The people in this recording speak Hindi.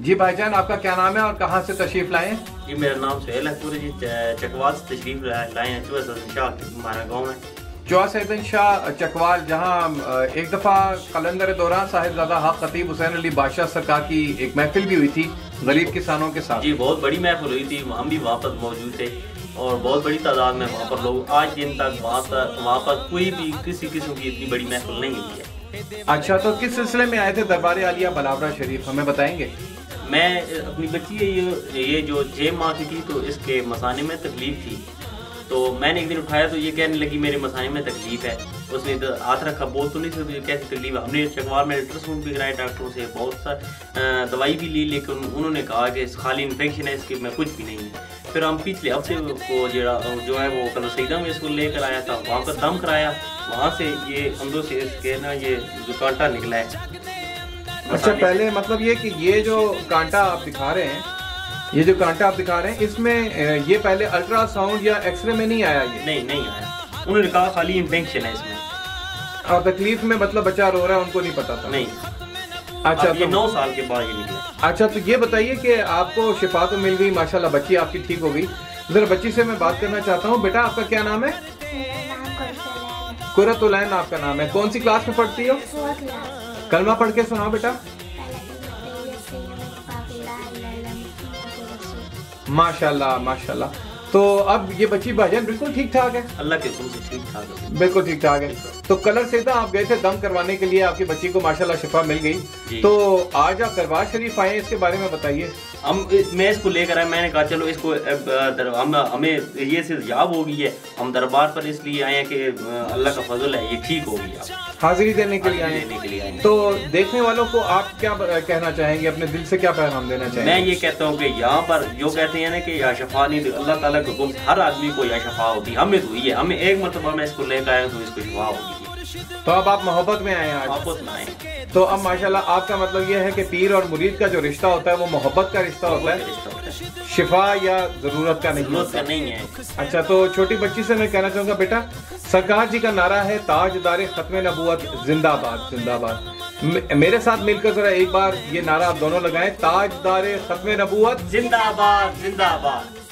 जी भाईजान, आपका क्या नाम है और कहाँ से तशरीफ लाए हैं? जी मेरा नाम सुहेल है, पूरे जी चकवाल से तशरीफ लाए हैं। हमारा गाँव है चौसैदन शाह चकवाल, जहाँ एक दफ़ा कलंदर दौरान साहिबजादा हक खतीब हुसैन अली बादशाह सरकार की एक महफिल भी हुई थी गरीब किसानों के साथ। जी बहुत बड़ी महफिल हुई थी, हम भी वहाँ पर मौजूद थे और बहुत बड़ी तादाद में वहाँ पर लोग आज दिन तक वहाँ पर कोई भी किसी किस्म की इतनी बड़ी महफिल नहीं हुई है। अच्छा, तो किस सिलसिले में आए थे दरबार आलिया बलावरा शरीफ, हमें बताएंगे? मैं अपनी बच्ची ये जो 6 माह की थी तो इसके मसाने में तकलीफ थी, तो मैंने एक दिन उठाया तो ये कहने लगी मेरे मसाने में तकलीफ है। उसने हाथ रखा, बोल तो नहीं सकती कैसी तकलीफ है। हमने चकवाल में अल्ट्रासाउंड भी कराए डॉक्टरों से, बहुत सा दवाई भी ली, लेकिन उन्होंने कहा कि खाली इन्फेक्शन है, इसके में कुछ भी नहीं है। फिर हम पिछले हफ्ते को जो है वो कल सईदा में इसको लेकर आया था, वहाँ पर दम कराया, वहाँ से ये अंदर से इसके ना ये जो कांटा निकला है। अच्छा, पहले मतलब ये कि ये जो कांटा आप दिखा रहे हैं, ये जो कांटा आप दिखा रहे हैं, इसमें ये पहले अल्ट्रासाउंड या एक्सरे में नहीं आया? ये नहीं आया, उन्होंने कहा खाली इन्फेक्शन है इसमें। और तकलीफ में मतलब बच्चा रो रहा है, उनको नहीं पता था? नहीं। अच्छा, ये 9 साल के बाद ये निकला। अच्छा, तो ये बताइए कि आपको शिफा तो मिल गई माशाल्लाह, बच्ची आपकी ठीक हो गई। जरा बच्ची से मैं बात करना चाहता हूँ। बेटा, आपका क्या नाम है? कुरतुलैन आपका नाम है। कौन सी क्लास में पढ़ती हो? कलमा पढ़ के सुनाओ बेटा। माशाल्लाह माशाल्लाह। तो अब ये बच्ची भाईजान बिल्कुल ठीक ठाक है? अल्लाह के हुक्म से ठीक ठाक है, बिल्कुल ठीक ठाक है। तो कलर सीधा आप गए थे दम करवाने के लिए, आपकी बच्ची को माशाल्लाह शिफा मिल गई। तो आज आप दरबार शरीफ आए, इसके बारे में बताइए। मैं इसको लेकर आया, मैंने कहा चलो इसको हमें ये से याब हो गई है, हम दरबार पर इसलिए आए हैं कि अल्लाह का फजल है, ये ठीक हो गई। हाजिरी देने के लिए आए। तो देखने वालों को आप क्या कहना चाहेंगे, अपने दिल से क्या पैगाम देना चाहेंगे? मैं ये कहता हूँ कि यहाँ पर जो कहते हैं ना कि या शफा नहीं, अल्लाह ताला के हुक्म हर आदमी को या शफा होती, हमें तो हुई है। हमें एक मरतबा मैं इसको लेकर आया तो इसको शफा होगी। तो अब आप मोहब्बत में आए हैं? मोहब्बत में आए। तो अब माशाल्लाह आपका मतलब ये है कि पीर और मुरीद का जो रिश्ता होता है वो मोहब्बत का रिश्ता होता है, शिफा या जरूरत का नहीं है। अच्छा, तो छोटी बच्ची से मैं कहना चाहूँगा, बेटा सरकार जी का नारा है ताजदारे खत्म नबूवत जिंदाबाद जिंदाबाद। मेरे साथ मिलकर जरा एक बार ये नारा आप दोनों लगाएं, ताजदारे खत्म नबूवत जिंदाबाद जिंदाबाद।